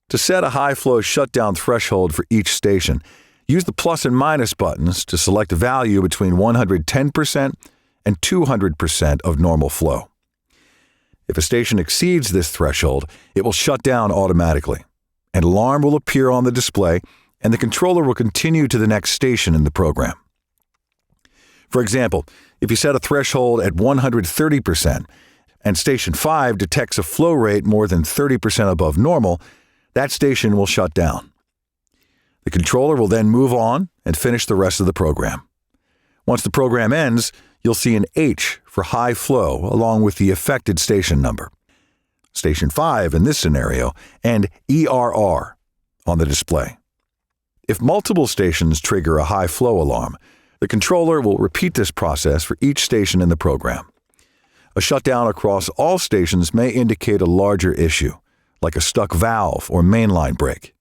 To set a high-flow shutdown threshold for each station, use the plus and minus buttons to select a value between 110% and 200% of normal flow. If a station exceeds this threshold, it will shut down automatically. An alarm will appear on the display, and the controller will continue to the next station in the program. For example, if you set a threshold at 130% and Station 5 detects a flow rate more than 30% above normal, that station will shut down. The controller will then move on and finish the rest of the program. Once the program ends, you'll see an H for high flow along with the affected station number, Station 5 in this scenario, and ERR on the display. If multiple stations trigger a high flow alarm, the controller will repeat this process for each station in the program. A shutdown across all stations may indicate a larger issue, like a stuck valve or mainline break.